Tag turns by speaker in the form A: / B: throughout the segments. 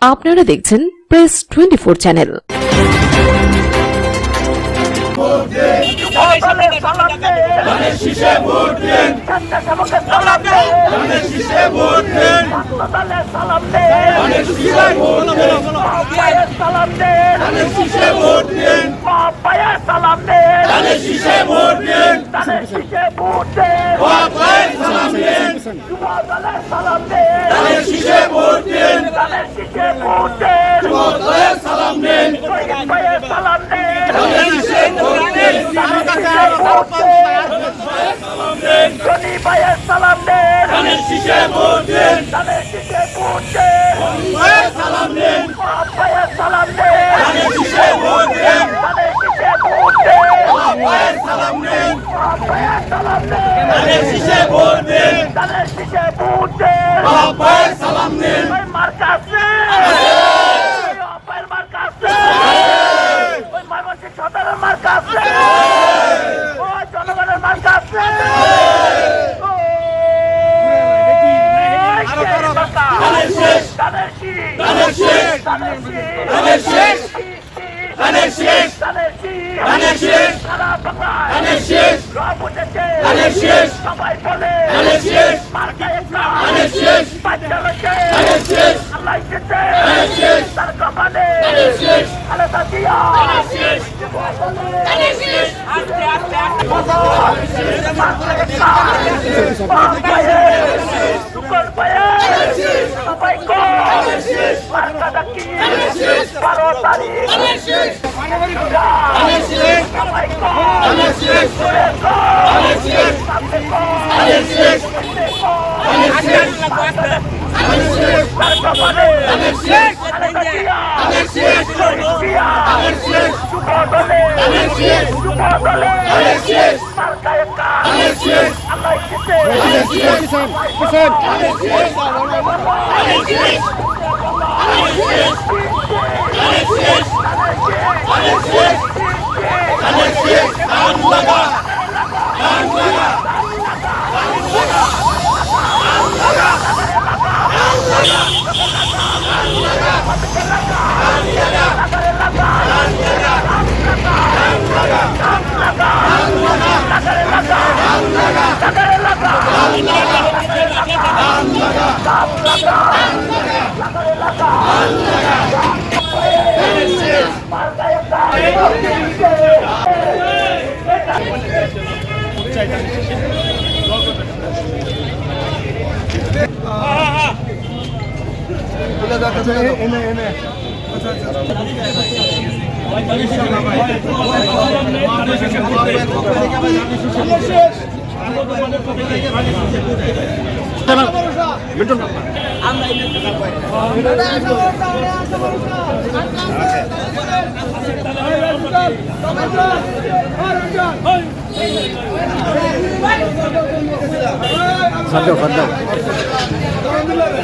A: আপনারা দেখছেন press 24 channel.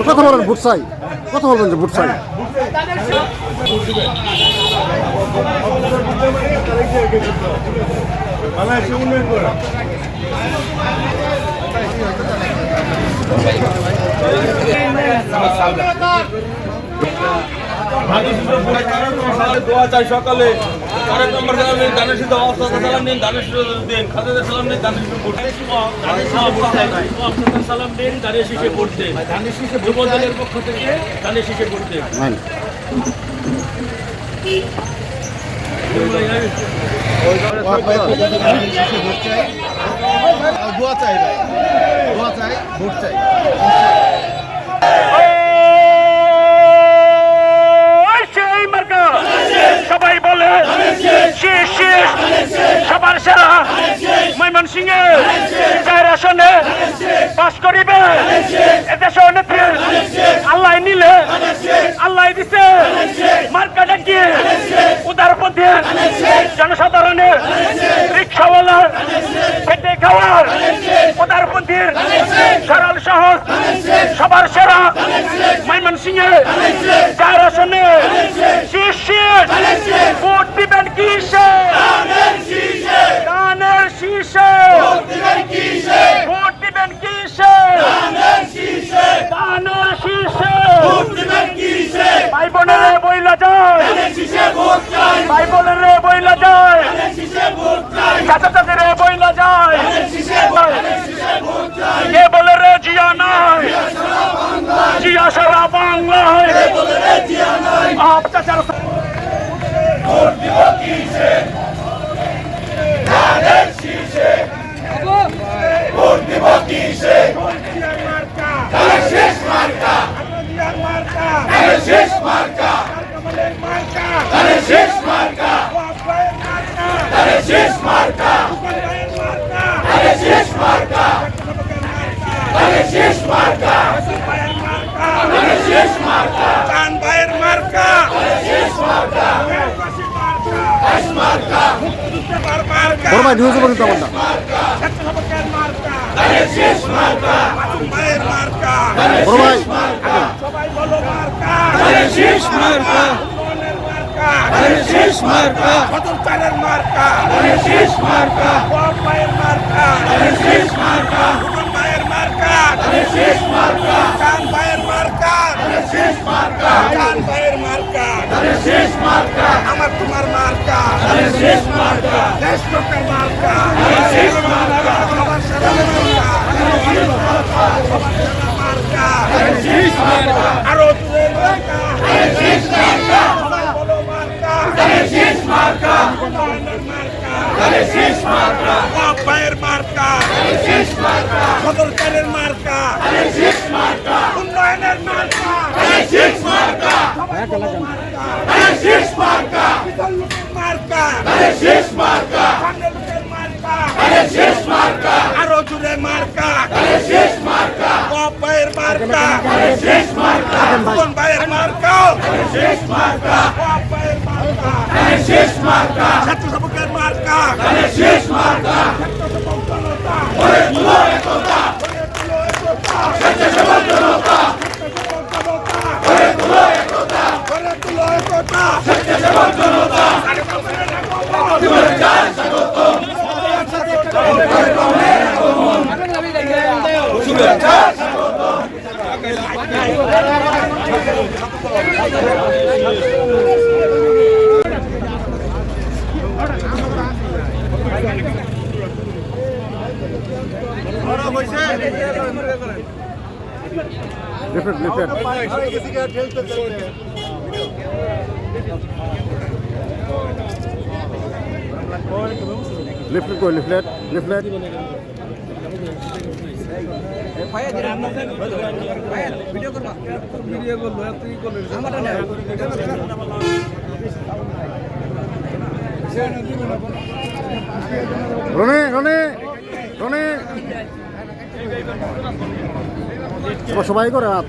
B: কথা বলেন ভোট চাই, কথা বলবেন যে ভোট চাই।
C: দোয়া চাই সকালে আরেক নম্বর সালাম নিন দানের সিদ্ধ অবস্থা সালাম নিন দানের সিদ্ধ দিন খাজাদের সালাম নিন দানের সিদ্ধ ভোট সালাম দিন দানের শীষে ভোট দেন যুব দলের পক্ষ থেকে দানের শীষে ভোট দেন।
B: দোয়া চাই ভাই, দোয়া চাই, ভোট চাই।
D: সবাই বলে সবার সেরা ময়মনসিংহে 4 আসনে পাস করিবে এদেশ নেত্রী আল্লাহ নিলে আল্লাহ দিছে মার্কা ডাকিয়ে উদারপন্থী জনসাধারণের রিক্সাওয়ালার খেটে খাওয়ার উদারপন্থীর সরল সহজ সবার সেরা ময়মনসিংহে 4 আসনে ভোট দিবেন কিসে? ধানের শীষে। ভোট দিবেন কিসে? ধানের শীষে। ভাই জিয়া সারা বাংলায় অত্যাচার
B: বড় ভাই নিউজে বলুন তো আমারটা বড় ভাই
D: সবাই বলো মার্কা বদল চালের মার্কা বাপ মায়ের মার্কা হুকুম ভাইয়ের মার্কা চান ভাইয়ের মার্কা চান ভাইয়ের মার্কা আমার তোমার মার্কা দেশ লোকের মার্কা সবার সারা মার্কা আরো দূরের মার্কা সবাই বলো মার্কা উন্নয়নের মার্কা বাপ ভাইয়ের মার্কা সদরকারের মার্কা উন্নয়নের মার্কা সবাই বলো মার্কা বিদল লোকের মার্কা সামনে লোকের মার্কা আরো জুড়ে মার্কা বাপ ভাইয়ের মার্কা উত্তম ভাইয়ের মার্কা বাপ ভাইয়ের মার্কা ছাত্র সবকের মার্কা ছাত্র সবক জনতা
B: লিফলেট রনে রনে রনে সবাই করে রাত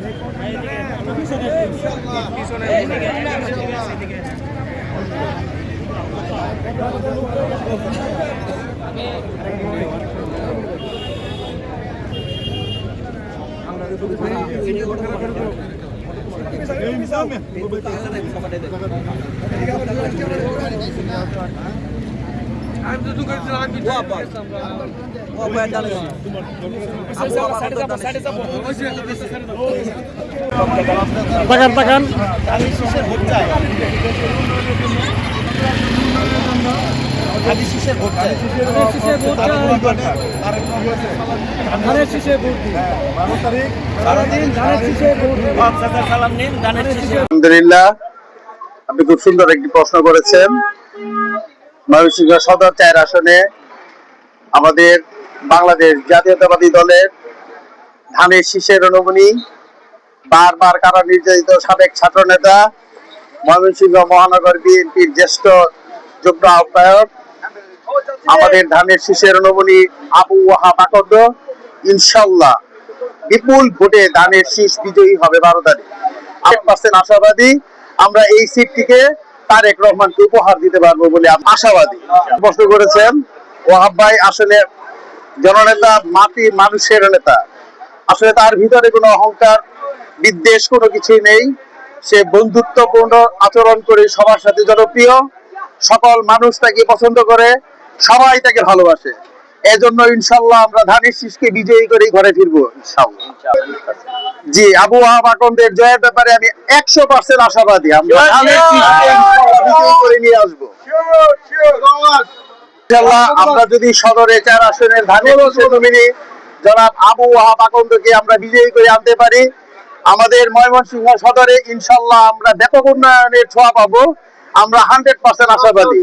B: তাকান
E: আলহামদুলিল্লাহ, আপনি খুব সুন্দর একটি প্রশ্ন করেছেন। ময়মনসিংহ সদর 4 আসনে আমাদের বাংলাদেশ জাতীয়তাবাদী দলের ধানের শীষের রণমণি, বারবার কারা নির্যাতিত সাবেক ছাত্র নেতা, ময়মনসিংহ মহানগর বিএনপির জ্যেষ্ঠ যুগ্ম আহ্বায়ক, আমাদের ধানের শীষের রণমণি আবু ওয়াহাব আকন্দ ইনশাআল্লাহ বিপুল ভোটে ধানের শীষ বিজয়ী হবে 12 তারিখ। 100% আশাবাদী আমরা এই সিটটিকে তারেক রহমানকে উপহার দিতে পারবো বলে আশাবাদী। প্রশ্ন করেছেন ওয়াহাব ভাই আসলে জননেতা, মাটির মানুষের নেতা। আসলে তার ভিতরে কোনো অহংকার বিদ্বেষ কোনো কিছুই নেই। সে বন্ধুত্বপূর্ণ আচরণ করে সবার সাথে জনপ্রিয়, সকল মানুষ তাকে পছন্দ করে, সবাই তাকে ভালোবাসে। এজন্য ইনশাআল্লাহ আমরা ধানের শীষকে বিজয়ী করে ঘরে ফিরবো ইনশাআল্লাহ। জি, আবু ওয়াহাব আকন্দের জয়ের ব্যাপারে আমি 100% আশাবাদী। আমরা ধানের শীষকে ইনশাআল্লাহ বিজয়ী করে নিয়ে আসবো ইনশাআল্লাহ। আমরা যদি সদরে 4 আসনের ধানের শীষের নমিনি জনাব আবু ওয়াহাব আকন্দকে আমরা বিজয়ী করে আনতে পারি, আমাদের ময়মনসিংহ সদরে ইনশাল্লাহ আমরা ব্যাপক উন্নয়নের ছোঁয়া পাবো, আমরা 100% আশাবাদী।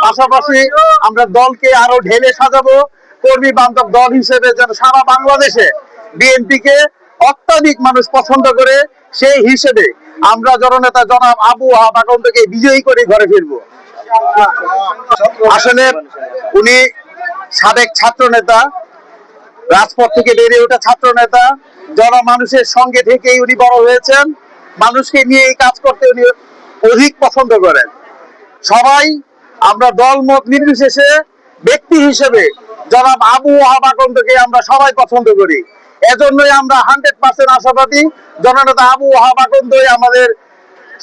E: পাশাপাশি আমরা দলকে আরো ঢেলে সাজাবো, কর্মী বান্ধব দল হিসেবে যেন সারা বাংলাদেশে বিএনপিকে অত্যাধিক মানুষ পছন্দ করে, সেই হিসেবে আমরা জননেতা জনাব আবু ওয়াহাব আকন্দকে বিজয়ী করে ঘরে ফিরবো। আসলে উনি সাবেক ছাত্র নেতা, রাজপথ থেকে বেরিয়ে ওঠা ছাত্র নেতা, জনমানুষের সঙ্গে থেকেই উনি বড় হয়েছেন, মানুষকে নিয়ে এই কাজ করতে উনি অধিক পছন্দ করেন। সবাই আমরা দল মত নির্বিশেষে ব্যক্তি হিসেবে জনাব আবু ওয়াহাব আকন্দকে আমরা সবাই পছন্দ করি। এজন্যই আমরা 100% আশাবাদী জননেতা আবু ওয়াহাব আকন্দই আমাদের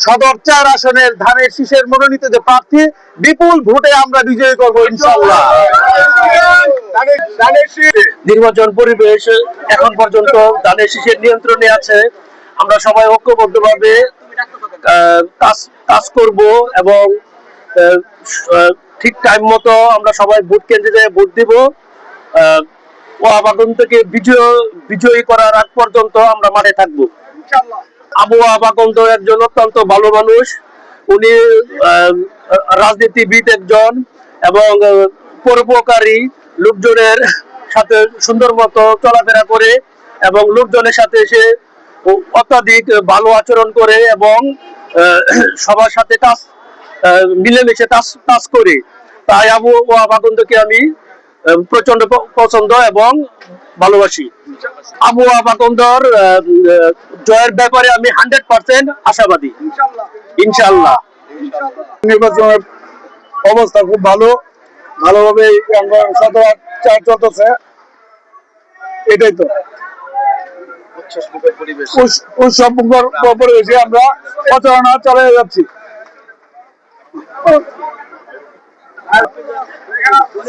E: সদর 4 আসনের ধানের শীষের মনোনীত যে প্রার্থী, বিপুল ভোটে আমরা বিজয়ী করবো ইনশাআল্লাহ।
F: নির্বাচন পরিবেশ এখন পর্যন্ত ধানের শীষের নিয়ন্ত্রণে আছে। আমরা সবাই ঐক্যবদ্ধভাবে কাজ করব এবং ঠিক টাইম মতো আমরা সবাই ভোট কেন্দ্রে ভোট দিব। ওয়াহাব আকন্দকে বিজয়ী করার আগ পর্যন্ত আমরা মাঠে থাকবো। আবু ওয়াহাব আকন্দ একজন অত্যন্ত ভালো মানুষ, উনি রাজনীতিবিদ একজন এবং পরোপকারী, লোকজনের সাথে সুন্দর মতো চলাফেরা করে এবং লোকজনের সাথে সে অত্যাধিক ভালো আচরণ করে এবং সবার সাথে মিলেমিশে কাজ করে। তাই আবু ওয়াহাব আকন্দকে আমি প্রচন্ড পছন্দ এবং ভালোবাসি। আবু ওয়াহাব আকন্দর জয়ের ব্যাপারে আমি 100% আশাবাদী ইনশাআল্লাহ।
B: নির্বাচনের অবস্থা খুব ভালোভাবে সদর চলতেছে, এটাই তো উৎসব পরিবেশে আমরা প্রচারণা চালিয়ে যাচ্ছি।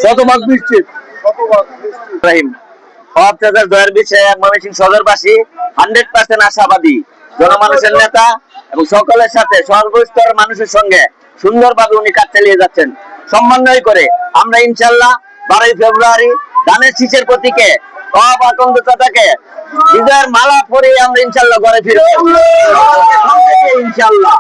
B: শতভাগ নিশ্চিত।
F: জয়ের বিষয়ে ময়মনসিংহ সদরবাসী 100% আশাবাদী। জনমানুষের নেতা এবং সকলের সাথে সর্বস্তর মানুষের সঙ্গে সুন্দরভাবে উনি কাজ চালিয়ে যাচ্ছেন। সমন্বয় করে আমরা ইনশাআল্লাহ 12 ফেব্রুয়ারি ধানের শীষের প্রতীকে ওয়াহাব আকন্দ চাচাকে বিজয়ের মালা পরিয়ে আমরা ইনশাআল্লাহ ঘরে ফিরবো ইনশাআল্লাহ।